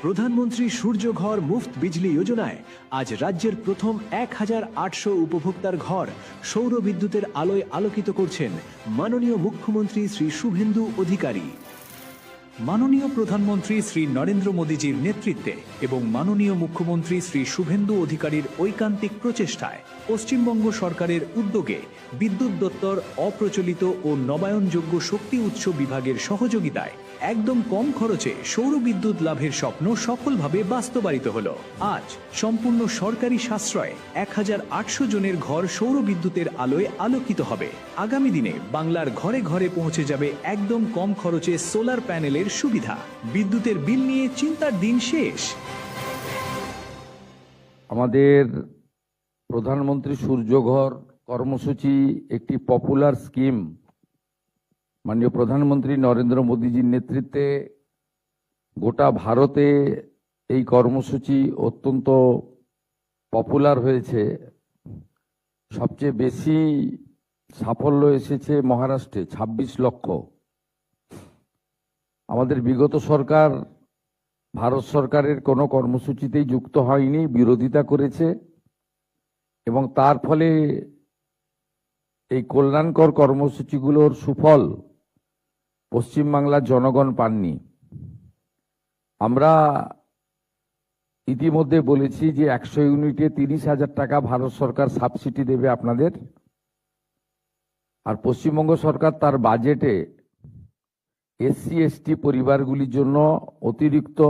প্রধানমন্ত্রী সূর্যঘর মুফত বিজলি যোজনায় আজ রাজ্যের প্রথম ১,৮০০ উপভোক্তার ঘর সৌর বিদ্যুতের আলোয় আলোকিত করছেন মাননীয় মুখ্যমন্ত্রী শ্রী শুভেন্দু অধিকারী। মাননীয় প্রধানমন্ত্রী শ্রী নরেন্দ্র মোদীজির নেতৃত্বে এবং মাননীয় মুখ্যমন্ত্রী শ্রী শুভেন্দু অধিকারীর ঐকান্তিক প্রচেষ্টায় পশ্চিমবঙ্গ সরকারের উদ্যোগে বিদ্যুৎ দপ্তর অপ্রচলিত ও নবায়নযোগ্য শক্তি উৎস বিভাগের সহযোগিতায় একদম কম খরচে সৌর বিদ্যুৎ লাভের স্বপ্ন সফলভাবে বাস্তবায়িত হল। আজ সম্পূর্ণ সরকারি সাশ্রয়ে ১,৮০০ জনের ঘর সৌর বিদ্যুতের আলোয় আলোকিত হবে। আগামী দিনে বাংলার ঘরে ঘরে পৌঁছে যাবে একদম কম খরচে সোলার প্যানেলের সুবিধা। বিদ্যুতের বিল নিয়ে চিন্তার দিন শেষ। আমাদের প্রধানমন্ত্রী সূর্যঘর কর্মসূচি একটি পপুলার স্কিম। মাননীয় প্রধানমন্ত্রী নরেন্দ্র মোদীজির নেতৃত্বে গোটা ভারতে এই কর্মসূচি অত্যন্ত পপুলার হয়েছে। সবচেয়ে বেশি সাফল্য এসেছে মহারাষ্ট্রে, ২৬ লক্ষ। আমাদের বিগত সরকার ভারত সরকারের কোনো কর্মসূচিতেই যুক্ত হয়নি, বিরোধিতা করেছে এবং তার ফলে এই কল্যাণকর কর্মসূচিগুলোর সুফল পশ্চিমবাংলার জনগণ পাননি। আমরা ইতিমধ্যে বলেছি যে ১০০ ইউনিটে ৩০,০০০ টাকা ভারত সরকার সাবসিডি দেবে আপনাদের। আর পশ্চিমবঙ্গ সরকার তার বাজেটে এসসি এসটি পরিবারগুলির জন্য অতিরিক্ত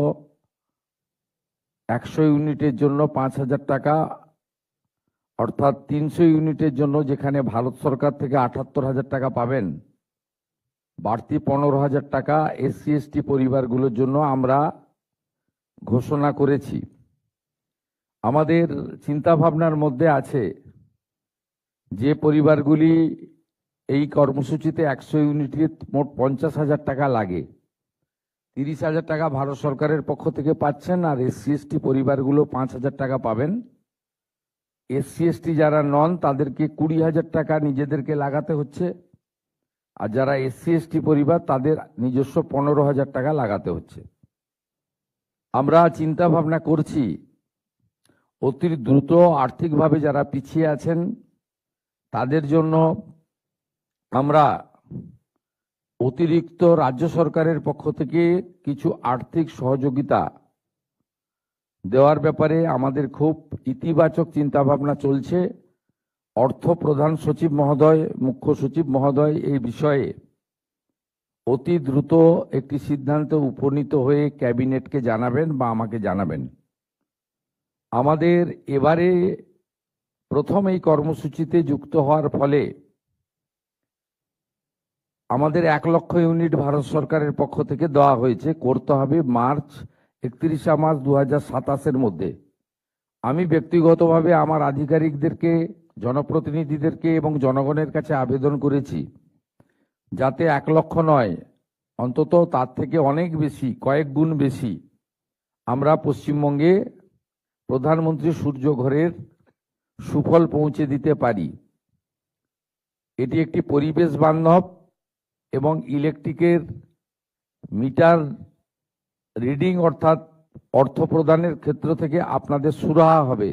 ১০০ ইউনিটের জন্য ৫,০০০ টাকা, অর্থাৎ ৩০০ ইউনিটের জন্য যেখানে ভারত সরকার থেকে ৭৮,০০০ টাকা পাবেন, বাড়তি ১৫,০০০ টাকা এসসি এসটি পরিবারগুলোর জন্য আমরা ঘোষণা করেছি। আমাদের চিন্তাভাবনার মধ্যে আছে যে পরিবারগুলি এই কর্মসূচিতে ১০০ ইউনিটে মোট ৫০,০০০ টাকা লাগে, ৩০,০০০ টাকা ভারত সরকারের পক্ষ থেকে পাচ্ছেন, আর এসসি এসটি পরিবারগুলো ৫,০০০ টাকা পাবেন। এসসি এসটি যারা নন তাদেরকে ২০,০০০ টাকা নিজেদেরকে লাগাতে হচ্ছে, আর যারা এসসি এসটি পরিবার তাদের নিজস্ব ১৫,০০০ টাকা লাগাতে হচ্ছে। আমরা চিন্তা ভাবনা করছি অতি দ্রুত আর্থিকভাবে যারা পিছিয়ে আছেন তাদের জন্য আমরা অতিরিক্ত রাজ্য সরকারের পক্ষ থেকে কিছু আর্থিক সহযোগিতা দেওয়ার ব্যাপারে আমাদের খুব ইতিবাচক চিন্তাভাবনা চলছে। অর্থ প্রধান সচিব মহোদয়, মুখ্য সচিব মহোদয় এই বিষয়ে অতি দ্রুত একটি সিদ্ধান্তে উপনীত হয়ে ক্যাবিনেটকে জানাবেন বা আমাকে জানাবেন। আমাদের এবারে প্রথম এই কর্মসূচিতে যুক্ত হওয়ার ফলে আমাদের ১ লক্ষ ইউনিট ভারত সরকারের পক্ষ থেকে দেওয়া হয়েছে, করতে হবে মার্চ ৩১ মার্চ ২০২৭-এর মধ্যে। আমি ব্যক্তিগতভাবে আমার আধিকারিকদেরকে, জনপ্রতিনিধিদেরকে এবং জনগণের কাছে আবেদন করেছি যাতে ১ লক্ষ নয়, অন্তত তার থেকে অনেক বেশি, কয়েক গুণ বেশি আমরা পশ্চিমবঙ্গে প্রধানমন্ত্রী সূর্যঘরের সুফল পৌঁছে দিতে পারি। এটি একটি পরিবেশ বান্ধব এবং ইলেকট্রিকের মিটার রিডিং অর্থাৎ অর্থ প্রদানের ক্ষেত্র থেকে আপনাদের সুরাহা হবে,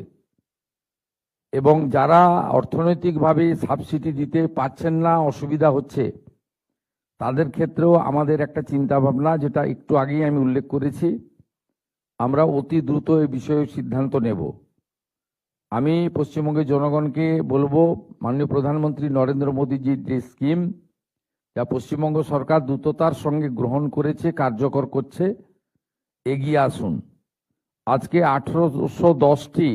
এবং যারা অর্থনৈতিকভাবে সাবসিডি দিতে পারছেন না, অসুবিধা হচ্ছে, তাদের ক্ষেত্রেও আমাদের একটা চিন্তা ভাবনা, যেটা একটু আগেই আমি উল্লেখ করেছি, আমরা অতি দ্রুত এই বিষয়ে সিদ্ধান্ত নেব। আমি পশ্চিমবঙ্গের জনগণকে বলবো, মাননীয় প্রধানমন্ত্রী নরেন্দ্র মোদীজির যে স্কিম, যা পশ্চিমবঙ্গ সরকার দ্রুততার সঙ্গে গ্রহণ করেছে, কার্যকর করছে, এগিয়ে আসুন। আজকে ১৮১০টি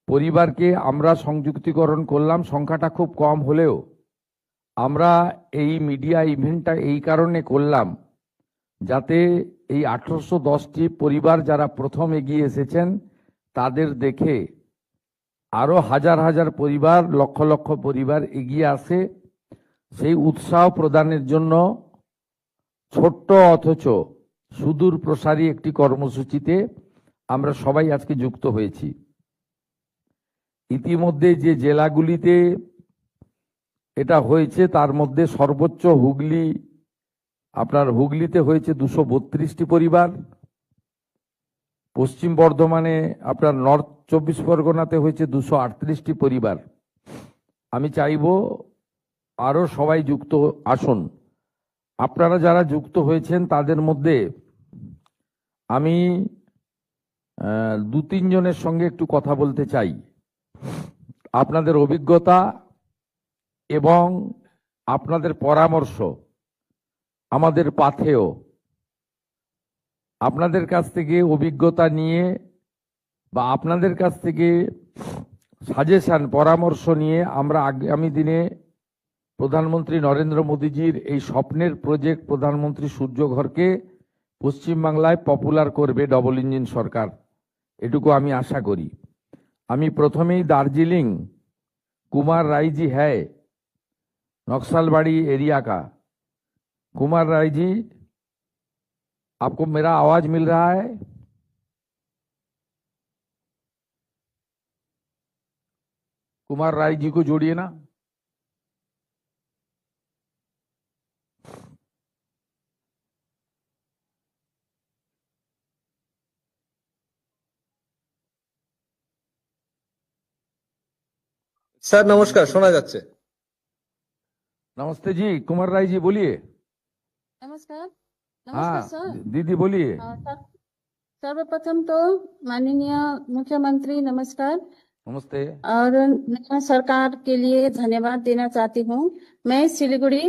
পরিবারকে আমরা সংযুক্তিকরণ করলাম। সংখ্যাটা খুব কম হলেও আমরা এই মিডিয়া ইভেন্টটা এই কারণে করলাম যাতে এই ১৮১০টি পরিবার যারা প্রথম এগিয়ে এসেছেন তাদের দেখে আরো হাজার হাজার পরিবার, লক্ষ লক্ষ পরিবার এগিয়ে আসে। সেই উৎসাহ প্রদানের জন্য ছোট্ট অথচ সুদূর প্রসারী একটি কর্মসূচিতে আমরা সবাই আজকে যুক্ত হয়েছি। ইতিমধ্যে যে জেলাগুলিতে এটা হয়েছে তার মধ্যে সর্বোচ্চ হুগলিতে হয়েছে ২৩২টি পরিবার, পশ্চিম বর্ধমানে আপনার নর্থ 24 পরগনাতে হয়েছে 238টি পরিবার। আমি চাইবো আরো সবাই যুক্ত আসুন। আপনারা যারা যুক্ত হয়েছেন তাদের মধ্যে আমি 2-3 জনের সঙ্গে একটু কথা বলতে চাই। আপনাদের অভিজ্ঞতা এবং আপনাদের পরামর্শ আমাদের পাথেয়। আপনাদের কাছ থেকে অভিজ্ঞতা নিয়ে বা আপনাদের কাছ থেকে সাজেশন পরামর্শ নিয়ে আমরা আগামী দিনে প্রধানমন্ত্রী নরেন্দ্র মোদীজির এই স্বপ্নের প্রজেক্ট প্রধানমন্ত্রী সূর্যঘরকে পশ্চিমবাংলায় পপুলার করবে ডবল ইঞ্জিন সরকার, এটুকু আমি আশা করি। আমি প্রথমেই দার্জিলিং कुमार राय जी है, नक्सलबाड़ी एरिया का। कुमार राय जी, आपको मेरा आवाज मिल रहा है? कुमार राय जी को जोड़िए ना। স্যার নমস্কার, শোনা যাচ্ছে। नमस्ते जी, कुमार राय जी बोलिए। नमस्कार। हाँ नमस्कार सर। दीदी बोलिए। सर्वप्रथम तो माननीय मुख्यमंत्री नमस्कार नमस्ते। और नया सरकार के लिए धन्यवाद देना चाहती हूँ। मैं सिलीगुड़ी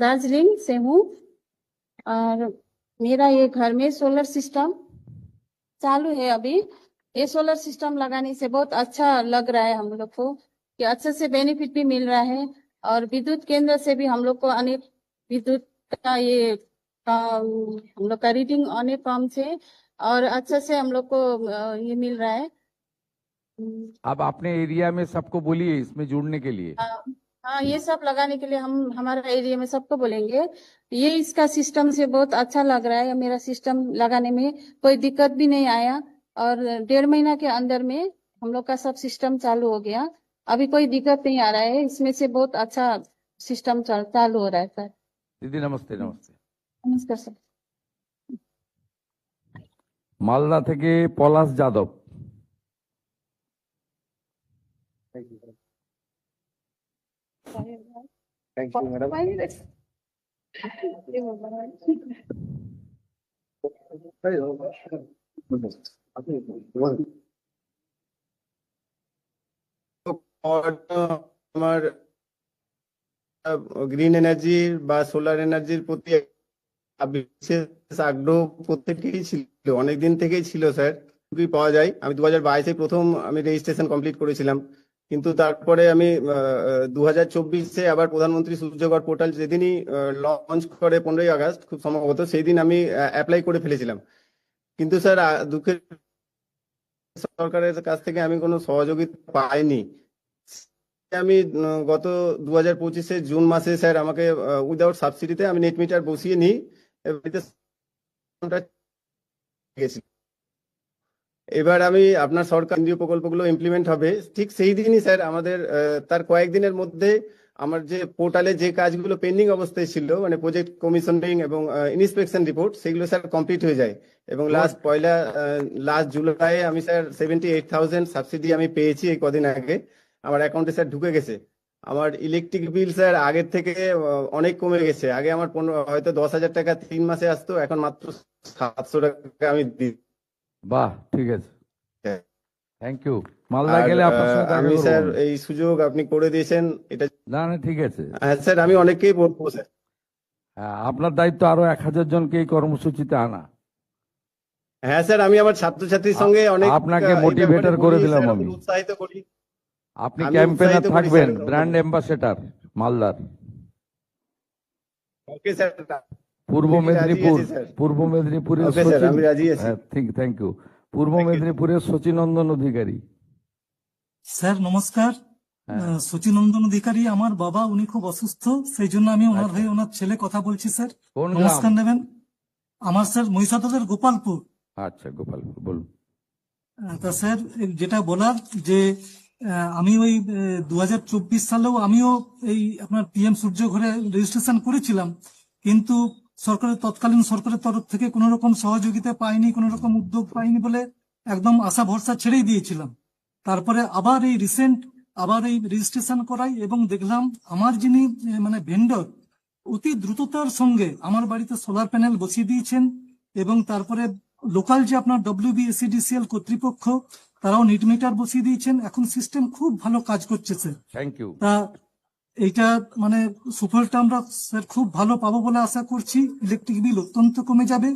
दार्जिलिंग से हूँ और मेरा ये घर में सोलर सिस्टम चालू है अभी। ये सोलर सिस्टम लगाने से बहुत अच्छा लग रहा है हम लोग को कि अच्छे से बेनिफिट भी मिल रहा है और विद्युत केंद्र से भी हम लोग को अनेक विद्युत का ये हम लोग का रीडिंग अनेक कम थे और अच्छे से हम लोग को ये मिल रहा है। अब अपने एरिया में सबको बोलिए इसमें जुड़ने के लिए। हाँ, ये सब लगाने के लिए हम हमारा एरिया में सबको बोलेंगे। ये इसका सिस्टम से बहुत अच्छा लग रहा है। मेरा सिस्टम लगाने में कोई दिक्कत भी नहीं आया और 1.5 महीना के अंदर में हम लोग का सब सिस्टम चालू हो गया। अभी कोई दिक्कत नहीं आ रहा है। इसमें से बहुत अच्छा सिस्टम चालू हो रहा है सर। दीदी नमस्ते। नमस्ते। नमस्कार सर। मालदा থেকে Palash Yadav. Thank you madam. আমার গ্রিন এনার্জির বা সোলার এনার্জির প্রতি বিশেষ আগ্রহ প্রত্যেকেই ছিল, অনেকদিন থেকেই ছিল স্যার। খুবই পাওয়া যায়। আমি 2022-এ প্রথম আমি রেজিস্ট্রেশন কমপ্লিট করেছিলাম, কিন্তু তারপরে আমি 2024-এ আবার প্রধানমন্ত্রী সূর্যঘর পোর্টাল যেদিনই লঞ্চ করে 15ই আগস্ট খুব সম্ভবত, সেই দিন আমি অ্যাপ্লাই করে ফেলেছিলাম। কিন্তু স্যার দুঃখের সরকারের কাছ থেকে আমি কোনো সহযোগিতা পাইনি। আমি গত 2025-এ জুন মাসে স্যার আমাকে উইদাউট সাবসিডিতে আমি নেট মিটার বসিয়ে নিই। এবার আমি আপনার সরকার কেন্দ্রীয় প্রকল্পগুলো ইমপ্লিমেন্ট হবে ঠিক সেই দিনই স্যার আমাদের তার কয়েকদিনের মধ্যে আমার যে পোর্টালে যে কাজগুলো পেন্ডিং অবস্থায় ছিল, মানে প্রজেক্ট কমিশনিং এবং ইন্সপেকশন রিপোর্ট, সেগুলো স্যার কমপ্লিট হয়ে যায়। এবং লাস্ট জুলাইয়ে আমি স্যার 78,000 সাবসিডি আমি পেয়েছি এই কদিন আগে, আমার অ্যাকাউন্টে স্যার ঢুকে গেছে। আমার ইলেকট্রিক বিল স্যার আগের থেকে অনেক কমে গেছে। আগে আমার হয়তো 10,000 টাকা 3 মাসে আসতো, এখন মাত্র 700 টাকা আমি দিই। বাহ, ঠিক আছে, থ্যাংক ইউ। মালদা গেলে আপনার সঙ্গে আমি স্যার এই সুযোগ আপনি করে দিয়েছেন, এটা না ঠিক আছে। হ্যাঁ স্যার, আমি অনেককেই বলবো স্যার। হ্যাঁ, আপনার দায়িত্ব আরো 1000 জনকে এই কর্মসূচিতে আনা। হ্যাঁ স্যার, আমি আমার ছাত্রছাত্রীর সঙ্গে অনেক আপনাকে মোটিভেটর করে দিলাম আমি। উৎসাহিত করি। আপনি ক্যাম্পেইনে থাকবেন, ব্র্যান্ড অ্যাম্বাসেডার মালদার। Okay sir. পূর্ব মেদিনীপুরের থ্যাংক ইউ। পূর্ব মেদিনীপুরের সচিনন্দন অধিকারী। স্যার নমস্কার। সচিনন্দন অধিকারী আমার বাবা, উনি খুব অসুস্থ, সেই জন্য আমি ওনার হয়ে ওনার ছেলে কথা বলছি স্যার। নমস্কার নেবেন। আমার স্যার মহিষাদলের গোপালপুর। আচ্ছা, গোপালপুর বলুন। তা স্যার যেটা বলার যে আমি ওই 2024 সালেও আমিও এই আপনার PM সূর্যঘরে রেজিস্ট্রেশন করেছিলাম, কিন্তু তৎকালীন সরকারের তরফ থেকে কোনো রকম সহযোগিতা পাইনি, কোনো রকম উদ্যোগ পাইনি বলে একদম আশা ভরসা ছেড়েই দিয়েছিলাম। তারপরে আবার এই রেজিস্ট্রেশন করাই এবং দেখলাম আমার যিনি মানে ভেন্ডর অতি দ্রুততার সঙ্গে আমার বাড়িতে সোলার প্যানেল বসিয়ে দিয়েছেন, এবং তারপরে লোকাল যে আপনার WBSEDCL কর্তৃপক্ষ তারাও নিট মিটার বসিয়ে দিয়েছেন। এখন সিস্টেম খুব ভালো কাজ করছে স্যার। Thank you. তা এইটা মানে সুফলটা আমরা স্যার খুব ভালো পাবো বলে আশা করছি। ইলেকট্রিক বিল অত্যন্ত কমে যাবে,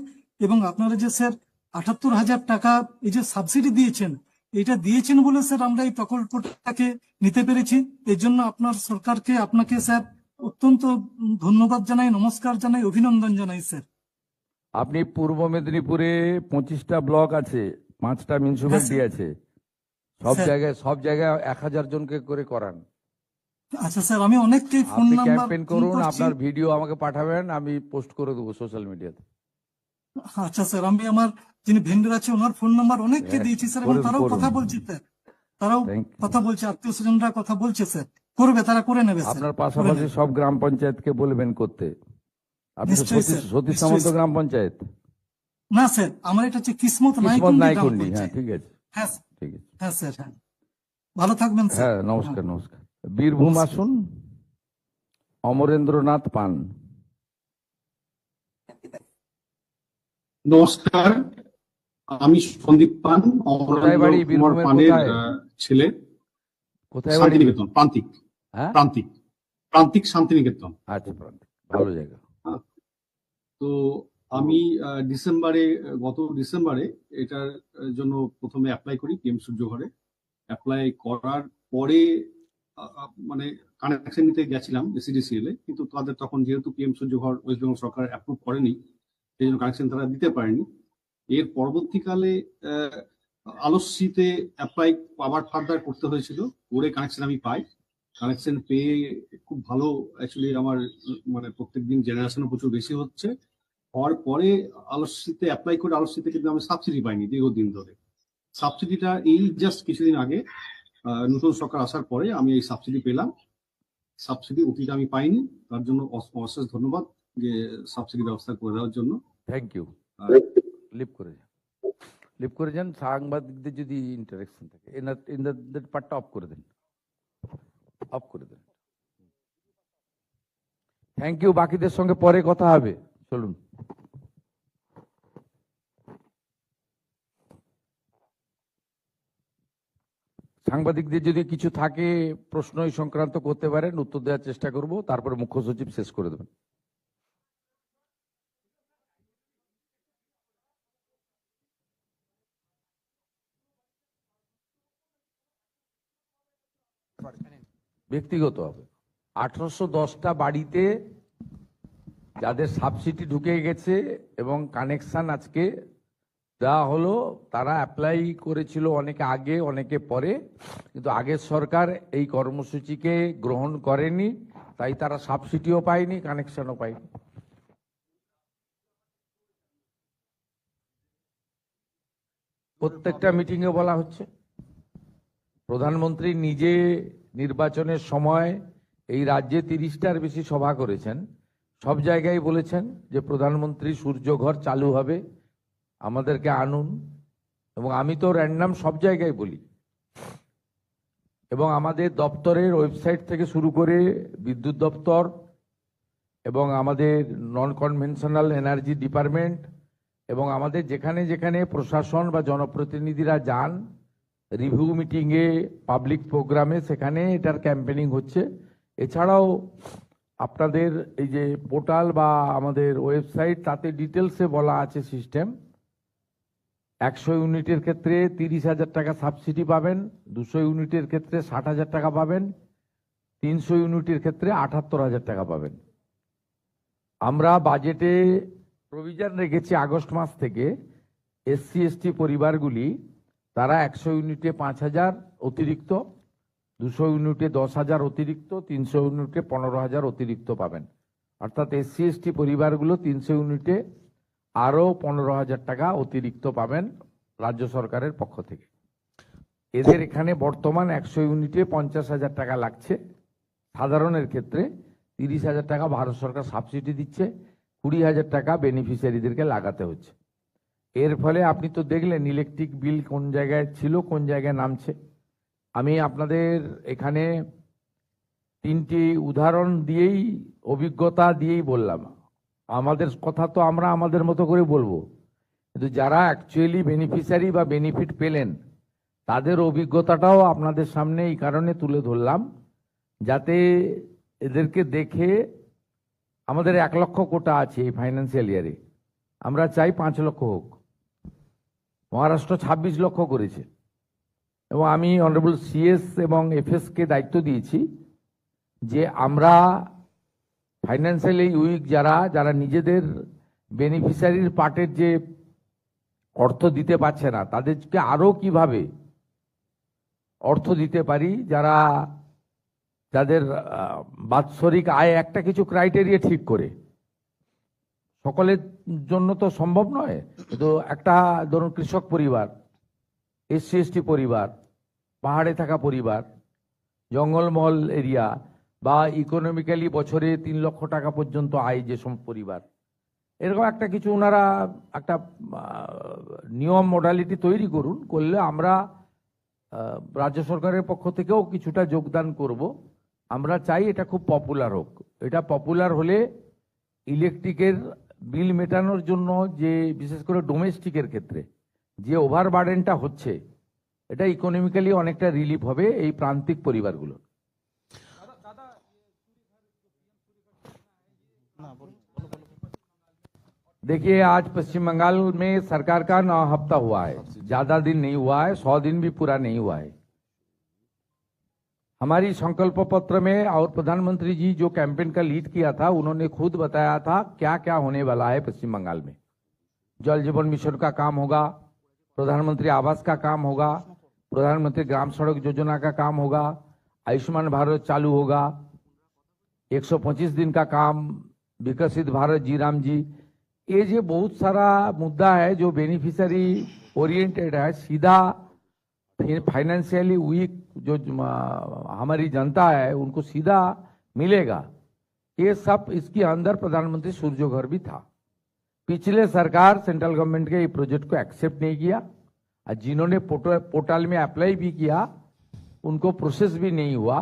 এবং আপনারা যে স্যার ৭৮,০০০ টাকা এই যে সাবসিডি দিয়েছেন, এটা দিয়েছেন বলে স্যার আমরা এই প্রকল্পটাকে নিতে পেরেছি। এর জন্য আপনার সরকারকে, আপনাকে স্যার অত্যন্ত ধন্যবাদ জানাই, নমস্কার জানাই, অভিনন্দন জানাই স্যার। আপনি পূর্ব মেদিনীপুরে 25টা ব্লক আছে, 5টা মিউনিসিপ্যালিটি আছে, সব জায়গায় 1000 জনকে করে করান। আচ্ছা স্যার, আমি অনেককেই ফোন আপনি নাম্বার ক্যাম্পেইন করুন, আপনার ভিডিও আমাকে পাঠাবেন, আমি পোস্ট করে দেবো সোশ্যাল মিডিয়াতে। আচ্ছা স্যার, আমি আমার যিনি ভেন্ডর আছে ওনার ফোন নাম্বার অনেককে দিয়েছি স্যার, এবং তারাও কথা বলছে স্যার, তারাও কথা বলছে, আত্মীয় স্বজনরা কথা বলছে স্যার, করবে, তারা করে নেবে স্যার। আপনার পাশাপাশি সব গ্রাম পঞ্চায়েতকে বলবেন করতে। আপনি নিশ্চয়ই স্যার, সতীশ নিশ্চয়ই সামন্ত স্যার। গ্রাম পঞ্চায়েত? না স্যার, আমার এটা হচ্ছে কিসমত কিসমত নাইকুন্ডি গ্রাম নাইকুন্ডি, হ্যাঁ পঞ্চায়েত। ঠিক আছে, হ্যাঁ স্যার, ঠিক আছে। হ্যাঁ স্যার, হ্যাঁ, ভালো থাকবেন স্যার। হ্যাঁ নমস্কার, নমস্কার। বীরভূম আসুন, অমরেন্দ্রনাথ পান। নমস্কার, আমি সন্দীপ পান, কোথায় বাড়ি? অমরেন্দ্র কুমার বীরভূমের পানের কোথায়? ছেলে। কোথায় বাড়ি? শান্তিনিকেতন, প্রান্তিক। হ্যাঁ, প্রান্তিক শান্তিনিকেতন। আচ্ছা, ভালো জায়গা। তো আমি গত ডিসেম্বরে এটার জন্য প্রথমে অ্যাপ্লাই করি PM সূর্য ঘরে। অ্যাপ্লাই করার পরে মানে কানেকশন নিতে গেছিলাম SEDCL এ, কিন্তু তাদের তখন যেহেতু PM সূর্য ঘর ওয়েস্ট বেঙ্গল সরকার অ্যাপ্রুভ করেনি, সেই জন্য কানেকশন তারা দিতে পারেনি। এর পরবর্তীকালে আলস্যিতে অ্যাপ্লাই আবার ফার্দার করতে হয়েছিল, করে কানেকশন আমি পাই। কানেকশন পেয়ে খুব ভালো, অ্যাকচুয়ালি আমার মানে প্রত্যেকদিন জেনারেশনও প্রচুর বেশি হচ্ছে। হওয়ার পরে আলস্যিতে অ্যাপ্লাই করে আলস্যিতে কিন্তু আমি সাবসিডি পাইনি দীর্ঘদিন ধরে। সাবসিডিটা এই জাস্ট কিছুদিন আগে নতুন সরকার আসার পরে আমি এই সাবসিডি পেলাম। সাবসিডি অতীতে আমি পাইনি, তার জন্য অশেষ ধন্যবাদ যে সাবসিডি ব্যবস্থা করে দেওয়ার জন্য। Thank you. লিপ করে যান, সাংবাদিকদের যদি ইন্টারেকশন থাকে এনাদের পার্টটা অফ করে দেন, অফ করে দেন। Thank you. বাকিদের সঙ্গে পরে কথা হবে, চলুন। সাংবাদিকদের যদি কিছু থাকে প্রশ্ন এই সংক্রান্ত করতে পারেন, উত্তর দেওয়ার চেষ্টা করব, তারপরে মুখ্য সচিব শেষ করে দেবেন। ব্যক্তিগত হবে। 1810টা বাড়িতে যাদের সাবসিডি ঢুকে গেছে এবং কানেকশন আজকে দেওয়া হলো, তারা অ্যাপ্লাই করেছিল অনেকে আগে অনেকে পরে, কিন্তু আগের সরকার এই কর্মসূচিকে গ্রহণ করেনি, তাই তারা সাবসিডিও পায়নি, কানেকশনও পায়নি। প্রত্যেকটা মিটিংয়ে বলা হচ্ছে, প্রধানমন্ত্রী নিজে নির্বাচনের সময় এই রাজ্যে 30টার বেশি সভা করেছেন, সব জায়গায় বলেছেন যে প্রধানমন্ত্রী সূর্যঘর চালু হবে, আমাদেরকে আনুন। এবং আমি তো র্যান্ডাম সব জায়গায় বলি, এবং আমাদের দপ্তরের ওয়েবসাইট থেকে শুরু করে বিদ্যুৎ দপ্তর এবং আমাদের নন কনভেনশনাল এনার্জি ডিপার্টমেন্ট এবং আমাদের যেখানে যেখানে প্রশাসন বা জনপ্রতিনিধিরা যান রিভিউ মিটিংয়ে, পাবলিক প্রোগ্রামে, সেখানে এটার ক্যাম্পেনিং হচ্ছে। এছাড়াও আপনাদের এই যে পোর্টাল বা আমাদের ওয়েবসাইট, তাতে ডিটেলসে বলা আছে সিস্টেম। 100 ইউনিটের ক্ষেত্রে 30,000 টাকা সাবসিডি পাবেন, 200 ইউনিটের ক্ষেত্রে 60,000 টাকা পাবেন, 300 ইউনিটের ক্ষেত্রে 78,000 টাকা পাবেন। আমরা বাজেটে প্রভিশন রেখেছি আগস্ট মাস থেকে SC/ST পরিবারগুলি, তারা 100 ইউনিটে 5,000 অতিরিক্ত, 200 ইউনিটে 10,000 অতিরিক্ত, 300 ইউনিটে 15,000 অতিরিক্ত পাবেন। অর্থাৎ SC/ST পরিবারগুলো 300 ইউনিটে আরও 15,000 টাকা অতিরিক্ত পাবেন রাজ্য সরকারের পক্ষ থেকে। এদের এখানে বর্তমান 100 ইউনিটে 50,000 টাকা লাগছে। সাধারণের ক্ষেত্রে 30,000 টাকা ভারত সরকার সাবসিডি দিচ্ছে, 20,000 টাকা বেনিফিশিয়ারিদেরকে লাগাতে হচ্ছে। এর ফলে আপনি তো দেখলেন ইলেকট্রিক বিল কোন জায়গায় ছিল, কোন জায়গায় নামছে। আমি আপনাদের এখানে 3টি উদাহরণ দিয়েই, অভিজ্ঞতা দিয়েই বললাম। আমাদের কথা তো আমরা আমাদের মতো করে বলবো, কিন্তু যারা অ্যাকচুয়ালি বেনিফিশিয়ারি বা বেনিফিট পেলেন তাদের অভিজ্ঞতাটাও আপনাদের সামনে এই কারণে তুলে ধরলাম, যাতে এদেরকে দেখে, আমাদের 1 লক্ষ কোটা আছে এই ফাইন্যান্সিয়াল ইয়ারে, আমরা চাই 5 লক্ষ হোক। মহারাষ্ট্র 26 লক্ষ করেছে, এবং আমি অনারেবল সিএস এবং এফএস কে দায়িত্ব দিয়েছি যে আমরা ফাইন্যান্সিয়ালি উইক যারা নিজেদের বেনিফিশিয়ারির পার্টের যে অর্থ দিতে পারছে না, তাদেরকে আরো কিভাবে অর্থ দিতে পারি, যাদের বাৎসরিক আয় একটা কিছু ক্রাইটেরিয়া ঠিক করে। সকলের জন্য তো সম্ভব নয়, তো একটা ধরুন কৃষক পরিবার, এসসি এসটি পরিবার, পাহাড়ে থাকা পরিবার, জঙ্গলমহল এরিয়া, বা ইকোনমিক্যালি বছরে 3 লক্ষ টাকা পর্যন্ত আয় যেসব পরিবার, এরকম একটা কিছু ওনারা একটা নিয়ম মডালিটি তৈরি করুন। করলে আমরা রাজ্য সরকারের পক্ষ থেকেও কিছুটা যোগদান করব। আমরা চাই এটা খুব পপুলার হোক। এটা পপুলার হলে ইলেকট্রিকের বিল মেটানোর জন্য, যে বিশেষ করে ডোমেস্টিকের ক্ষেত্রে যে ওভারবার্ডেনটা হচ্ছে, এটা ইকোনমিক্যালি অনেকটা রিলিফ হবে এই প্রান্তিক পরিবারগুলো। देखिए, आज पश्चिम बंगाल में सरकार का 9 हफ्ता हुआ है, ज्यादा दिन नहीं हुआ है, 100 दिन भी पूरा नहीं हुआ है। हमारी संकल्प पत्र में और प्रधानमंत्री जी जो कैंपेन का लीड किया था, उन्होंने खुद बताया था क्या क्या होने वाला है पश्चिम बंगाल में। जल जीवन मिशन का काम होगा, प्रधानमंत्री आवास का काम होगा, प्रधानमंत्री ग्राम सड़क योजना का काम होगा, आयुष्मान भारत चालू होगा, 125 दिन का काम विकसित भारत जी राम जी। ये जो बहुत सारा मुद्दा है जो बेनिफिशियरी ओरिएंटेड है, सीधा फाइनेंशियली वीक जो हमारी जनता है उनको सीधा मिलेगा। ये सब इसके अंदर प्रधानमंत्री सूर्य घर भी था। पिछले सरकार सेंट्रल गवर्नमेंट के ये प्रोजेक्ट को एक्सेप्ट नहीं किया, और जिन्होंने पोर्टल में अप्लाई भी किया उनको प्रोसेस भी नहीं हुआ।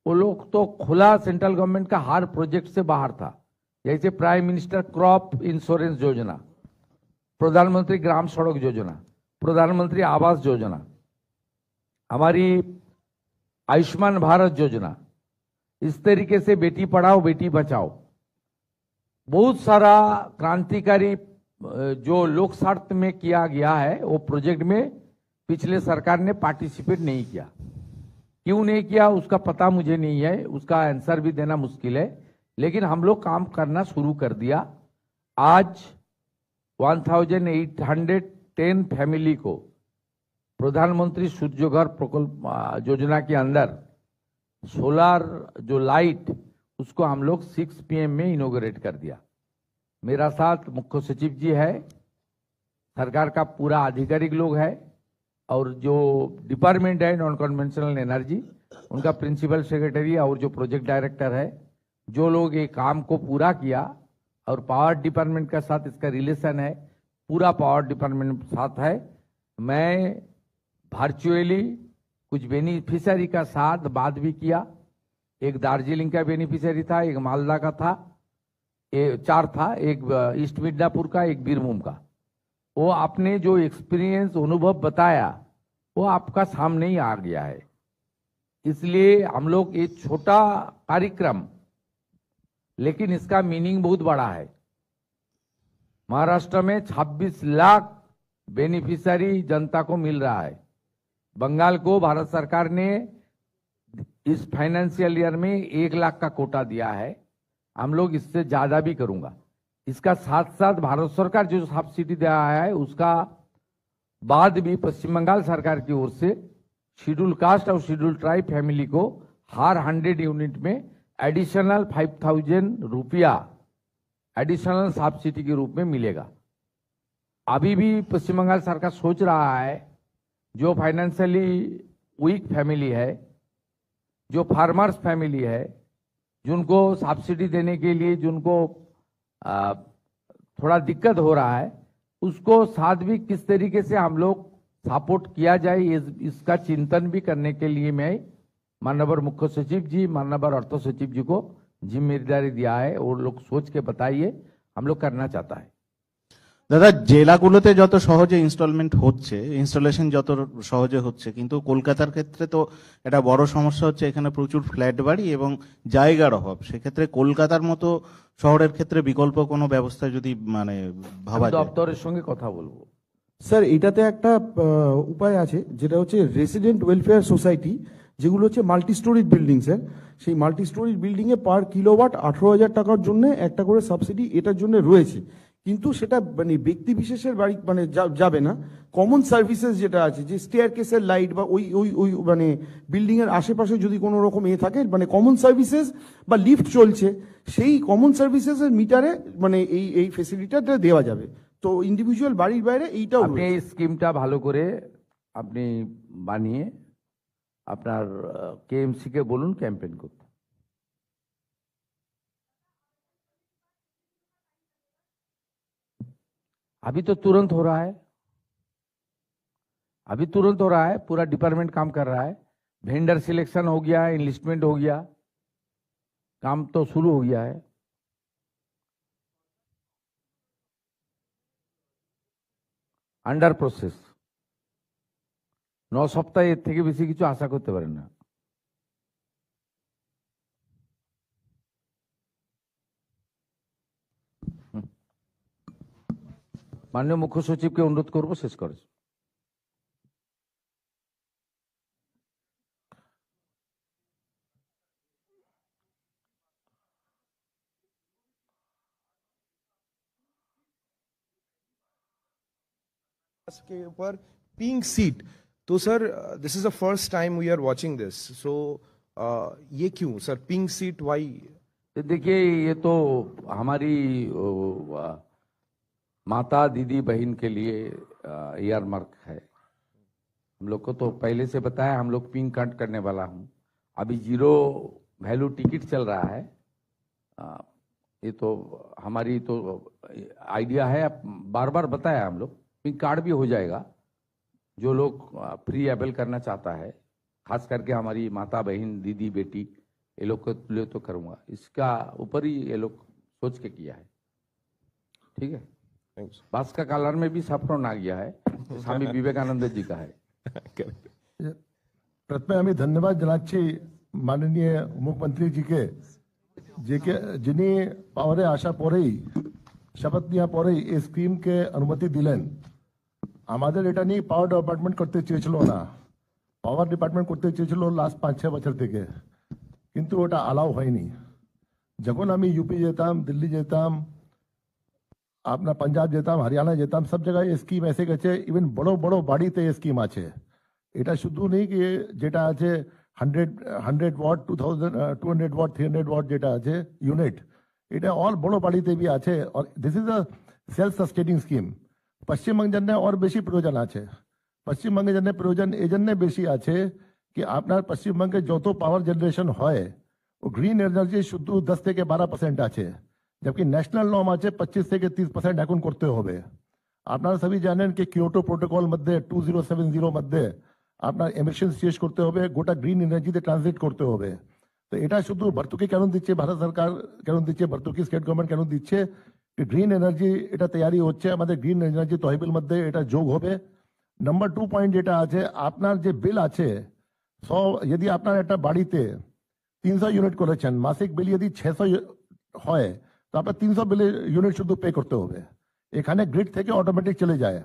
वो लोग तो खुला सेंट्रल गवर्नमेंट का हर प्रोजेक्ट से बाहर था, जैसे प्राइम मिनिस्टर क्रॉप इंश्योरेंस योजना, प्रधानमंत्री ग्राम सड़क योजना, प्रधानमंत्री आवास योजना, हमारी आयुष्मान भारत योजना। इस तरीके से बेटी पढ़ाओ बेटी बचाओ, बहुत सारा क्रांतिकारी जो लोक स्वार्थ में किया गया है, वो प्रोजेक्ट में पिछले सरकार ने पार्टिसिपेट नहीं किया। क्यों नहीं किया उसका पता मुझे नहीं है, उसका आंसर भी देना मुश्किल है, लेकिन हम लोग काम करना शुरू कर दिया। आज 1810 फैमिली को प्रधानमंत्री सूर्यघर प्रकल्प योजना के अंदर सोलर जो लाइट, उसको हम लोग 6 PM में इनॉग्रेट कर दिया। मेरा साथ मुख्य सचिव जी है, सरकार का पूरा आधिकारिक लोग है, और जो डिपार्टमेंट है नॉन कन्वेंशनल एनर्जी, उनका प्रिंसिपल सेक्रेटरी और जो प्रोजेक्ट डायरेक्टर है, जो लोग ये काम को पूरा किया, और पावर डिपार्टमेंट का साथ इसका रिलेशन है, पूरा पावर डिपार्टमेंट साथ है। मैं वर्चुअली कुछ बेनिफिशियरी का साथ बात भी किया। एक दार्जिलिंग का बेनिफिशियरी था, एक मालदा का था, 4 था, एक ईस्ट मिदनापुर का, एक बीरभूम का। वो आपने जो एक्सपीरियंस अनुभव बताया वो आपका सामने ही आ गया है। इसलिए हम लोग ये छोटा कार्यक्रम, लेकिन इसका मीनिंग बहुत बड़ा है। महाराष्ट्र में 26 लाख बेनिफिशियरी जनता को मिल रहा है। बंगाल को भारत सरकार ने इस फाइनेंशियल ईयर में 1 लाख का कोटा दिया है। हम लोग इससे ज्यादा भी करूंगा। इसका साथ साथ भारत सरकार जो सब्सिडी दे रहा है, उसका बाद भी पश्चिम बंगाल सरकार की ओर से शेड्यूल कास्ट और शेड्यूल ट्राइब फैमिली को हर 100 यूनिट में एडिशनल 5,000 रुपया एडिशनल सब्सिडी के रूप में मिलेगा। अभी भी पश्चिम बंगाल सरकार सोच रहा है, जो फाइनेंशियली वीक फैमिली है, जो फार्मर्स फैमिली है, जिनको सब्सिडी देने के लिए, जिनको थोड़ा दिक्कत हो रहा है, उसको साथ भी किस तरीके से हम लोग सपोर्ट किया जाए इसका चिंतन भी करने के लिए मैं माननीय मुख्य सचिव जी, माननीय अर्थ सचिव जी को जिम्मेदारी दिया है। और लोग सोच के बताइए, हम लोग करना चाहता है। দাদা, জেলাগুলোতে যত সহজে ইনস্টলমেন্ট হচ্ছে, ইনস্টলেশন যত সহজে হচ্ছে, কিন্তু কলকাতার ক্ষেত্রে তো একটা বড় সমস্যা হচ্ছে, এখানে প্রচুর ফ্ল্যাট বাড়ি এবং জায়গার অভাব। সেক্ষেত্রে কলকাতার মতো শহরের ক্ষেত্রে বিকল্প কোনো ব্যবস্থা যদি মানে ভাবা যায়। দপ্তরের সঙ্গে কথা বলবো। স্যার, এটাতে একটা উপায় আছে, যেটা হচ্ছে রেসিডেন্ট ওয়েলফেয়ার সোসাইটি, যেগুলো হচ্ছে মাল্টি স্টোরিজ বিল্ডিং। স্যার, সেই মাল্টি স্টোরিজ বিল্ডিং এ পার কিলোওয়াট 18,000 টাকার জন্য একটা করে সাবসিডি এটার জন্য রয়েছে, কিন্তু সেটা মানে ব্যক্তি বিশেষের বাড়ি মানে যাবে না। কমন সার্ভিসেস যেটা আছে, যে স্টেয়ার কেসের লাইট বা ওই ওই ওই মানে বিল্ডিং এর আশেপাশে যদি কোনো রকম থাকে, মানে কমন সার্ভিসেস বা লিফট চলছে, সেই কমন সার্ভিসেস এর মিটারে মানে এই ফেসিলিটিটা দেওয়া যাবে। তো ইন্ডিভিজুয়াল বাড়ির বাইরে এইটাও আপনি এই স্কিমটা ভালো করে আপনি বানিয়ে আপনার কেএমসি কে বলুন ক্যাম্পেইন করতে। अभी तो तुरंत हो रहा है, अभी तुरंत हो रहा है, पूरा डिपार्टमेंट काम कर रहा है। वेंडर सिलेक्शन हो गया है, इन्वेस्टमेंट हो गया, काम तो शुरू हो गया है। अंडर प्रोसेस 9 সপ্তাহ এর থেকে বেশি কিছু আশা করতে পারেন না। माननीय मुख्य सचिव के अनुरोध करब शेष कर। के ऊपर पिंक सीट, तो sir this is the first time we are watching this, so ये क्यों सर पिंक सीट, वाई? देखिए, ये तो हमारी माता दीदी बहन के लिए ईयर मार्क है। हम लोग को तो पहले से बताया, हम लोग पिंक कार्ड करने वाला हूँ। अभी 0 वैल्यू टिकट चल रहा है। ये तो हमारी तो आइडिया है, बार बार बताया हम लोग, पिंक कार्ड भी हो जाएगा। जो लोग फ्री एबल करना चाहता है, खास करके हमारी माता बहन दीदी बेटी, ये लोग को लिए तो करूँगा। इसका ऊपर ही ये लोग सोच के किया है। ठीक है, बास का कलर में भी सैफ्रॉन आ गया है, स्वामी विवेकानंद जी का है। प्रथमे आम्ही धन्यवाद जनाची माननीय मुख्यमंत्रीजीके, जेके जिनी पावरे आशा परेई शपथ निया परेई এই স্কিমকে অনুমতি দিলেন। আমাদের এটা নিয়ে পাওয়ার ডিপার্টমেন্ট করতে চেয়েছিল না, পাওয়ার ডিপার্টমেন্ট করতে চেয়েছিল লাস্ট 5-6 বছর থেকে, কিন্তু ওটা অ্যালাউ হয়নি। যখন আমি ইউপি যেতাম, দিল্লি যেতাম, আপনার পাঞ্জাব যেতাম, হরিয়ানা যেতাম, সব জায়গায় এই স্কিম এসে গেছে। ইভেন বড় বড় বাড়িতে এই স্কিম আছে। এটা শুধু নেই কি যেটা আছে 100 ওয়াট, 200 ওয়াট, 300 ওয়াট যেটা আছে ইউনিট, এটা অল বড় বাড়িতে भी আছে। और this is a self sustaining scheme. পশ্চিমবঙ্গের জন্য আর বেশি প্রয়োজন আছে। পশ্চিমবঙ্গের জন্য প্রয়োজন এই জন্য বেশি আছে কি আপনার পশ্চিমবঙ্গে যত পাওয়ার জেনারেশন হয় ও গ্রিন এনার্জি শুধু 10 থেকে 12% আছে, जबकि ন্যাশনাল নর্ম আছে 25 থেকে 30% এখন করতে হবে। আপনারা সবই জানেন কি কিয়োটো প্রোটোকল মধ্যে 2070 মধ্যে আপনার এমিশন শেষ করতে হবে, গোটা গ্রিন এনার্জিতে ট্রানজিট করতে হবে। তো এটা শুধু ভর্তুকি কেন দিচ্ছে ভারত সরকার, কেন দিচ্ছে ভর্তুকি স্টেট গভর্নমেন্ট কেন দিচ্ছে, গ্রিন এনার্জি এটা তৈরি হচ্ছে, আমাদের গ্রিন এনার্জি তহবিল মধ্যে এটা যোগ হবে। নাম্বার 2 পয়েন্ট যেটা আছে, আপনার যে বিল আছে 100, যদি আপনার একটা বাড়িতে 300 ইউনিট করেছেন, মাসিক বিল যদি 600 হয়, তো আপনার 300 বিল ইউনিট শুধু পে করতে হবে। এখানে গ্রিড থেকে অটোমেটিক চলে যায়।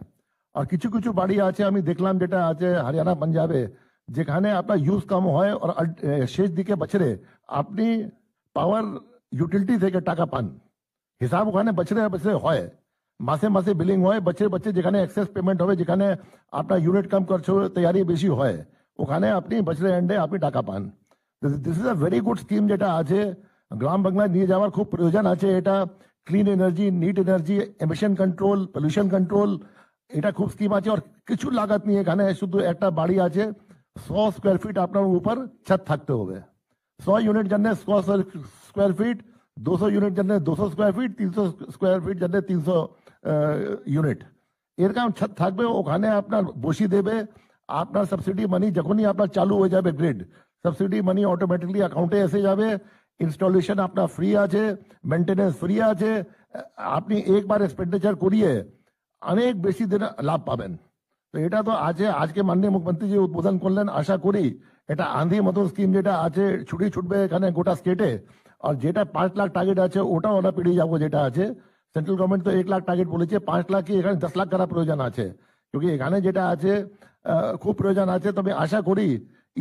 আর কিছু কিছু বাড়ি আছে আমি দেখলাম যেটা আছে হরিয়ানা পাঞ্জাবে, যেখানে আপনার ইউজ কম হয় আর শেষ দিকে বছরে আপনি পাওয়ার ইউটিলিটি থেকে টাকা পান, হিসাব ওখানে বছরে বছরে হয়, মাসে মাসে বিলিং হয়, বছরে যেখানে এক্সেস পেমেন্ট হবে, যেখানে আপনার ইউনিট কম খরচ তৈরি বেশি হয়, ওখানে আপনি বছরে এন্ডে আপনি টাকা পান। This is a very good scheme যেটা আছে, গ্রাম বাংলা নিয়ে যাওয়ার খুব প্রয়োজন আছে। এটা clean energy, net energy, emission control, pollution control, এটা খুব স্কিম আছে। আর কিছু লাগাত নিয়ে, এখানে শুধু একটা বাড়ি আছে 100 স্কোয়ার ফিট আপনার উপর ছাদ থাকতে হবে। 100 ইউনিট জন্য 100 স্কোয়ার ফিট 200 यूनिट जन्ने 200 স্কয়ার ফিট, 300 স্কয়ার ফিট জন্নে 300 ইউনিট, এরকম ছাদ থাকবে, ওখানে আপনার বসি দেবে, আপনার সাবসিডি মানি যখনই আপনার চালু হয়ে যাবে গ্রিড, সাবসিডি মানি অটোমেটিকলি অ্যাকাউন্টে এসে যাবে, ইনস্টলেশন আপনার ফ্রি আছে, মেনটেনেন্স ফ্রি আছে, আপনি একবার এক্সপেন্ডিচার করিয়ে অনেক বেশি দিন লাভ পাবেন। তো এটা তো আছে, আজকে মাননীয় মুখ্যমন্ত্রী যে উদ্বোধন করলেন, আশা করি এটা আঁধি মতো স্কিম যেটা আছে ছুটবে এখানে গোটা স্টেটে, আর যেটা 5 লাখ টার্গেট আছে ওটাও আমরা পেরিয়ে যাবো। যেটা আছে সেন্ট্রাল গভর্নমেন্ট তো 1 লাখ টার্গেট বলেছে, 5 লাখ কি এখানে 10 লাখ করা প্রয়োজন আছে, क्योंकि এখানে যেটা আছে খুব প্রয়োজন আছে। তবে আশা করি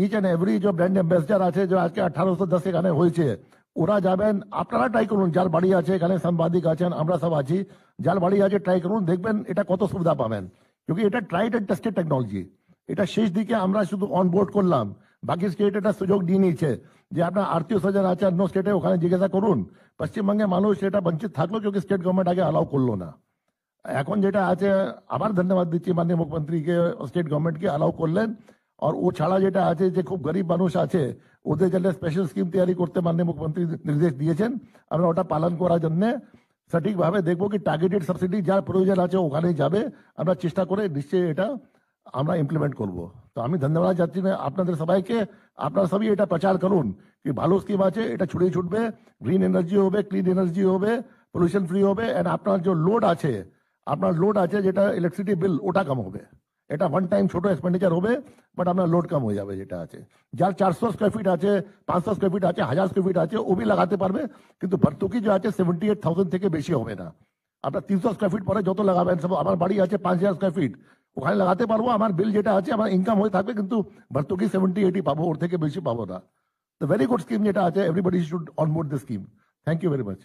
ইচ অ্যান্ড এভরি যে ব্র্যান্ড অ্যাম্বাসেডার আছে, যে আজকে 1810 এখানে হয়েছে, ওরা যাবেন, আপনারা ট্রাই করুন, যার বাড়ি আছে এখানে সাংবাদিক আছেন, আমরা সব আছি, যার বাড়ি আছে ট্রাই করুন, দেখবেন এটা কত সুবিধা পাবেন, क्योंकि এটা ট্রাইড এন্ড টেস্টেড টেকনোলজি। এটা শেষ দিকে আমরা শুধু অন বোর্ড করলাম, বাকি স্টেট এটা সুযোগ দিয়ে নিয়েছে যে আপনার আত্মীয় স্বজন আছে অন্য স্টেটে, ওখানে জিজ্ঞাসা করুন। পশ্চিমবঙ্গে মানুষ এটা বঞ্চিত থাকলো, क्योंकि স্টেট গভর্নমেন্ট আগে অ্যালাউ করলো না। এখন যেটা আছে, আবার ধন্যবাদ দিচ্ছি মাননীয় মুখ্যমন্ত্রীকে, স্টেট গভর্নমেন্টকে অ্যালাউ করলেন। আর ও ছাড়া যেটা আছে, যে খুব গরিব মানুষ আছে ওদের জন্য স্পেশাল স্কিম তৈরি করতে মাননীয় মুখ্যমন্ত্রী নির্দেশ দিয়েছেন, আমরা ওটা পালন করার জন্য সঠিকভাবে দেখবো কি টার্গেটেড সাবসিডি যার প্রয়োজন আছে ওখানেই যাবে, আমরা চেষ্টা করে নিশ্চয়ই এটা আমরা ইমপ্লিমেন্ট করব। তো আমি ধন্যবাদ যাচ্ছি না আপনাদের সবাইকে, আপনারা সবই এটা প্রচার করুন কি ভালো স্কিম আছে, এটা ছড়িয়ে ছুটবে, গ্রিন এনার্জি হবে, ক্লিন এনার্জি হবে, পলিউশন ফ্রি হবে, এন্ড আপনার যে লোড আছে, আপনার লোড আছে যেটা ইলেকট্রিসিটি বিল ওটা কম হবে। এটা ওয়ান টাইম ছোট এক্সপেন্ডিচার হবে, বাট আপনার লোড কম হয়ে যাবে। যেটা আছে যার 400 স্কয়ার ফিট আছে, 500 স্কয়ার ফিট আছে, 1000 স্কয়ার ফিট আছে, ও भी লাগাতে পারবে, কিন্তু ভর্তুকি যে আছে 78,000 থেকে বেশি হবে না। আপনার 300 স্কয়ার ফিট পরে যত লাগাবেন সব, আমার বাড়ি আছে 5000 স্কয়ার ফিট, ওখানে লাগাতে পারবো, আমার বিল যেটা আছে আমার ইনকাম হয়ে থাকবে, কিন্তু ভর্তুকি 70-80 পাবো, ওর থেকে বেশি পাবো না। তো ভেরি গুড স্কিম যেটা আছে, everybody should onboard this scheme. Thank you very much.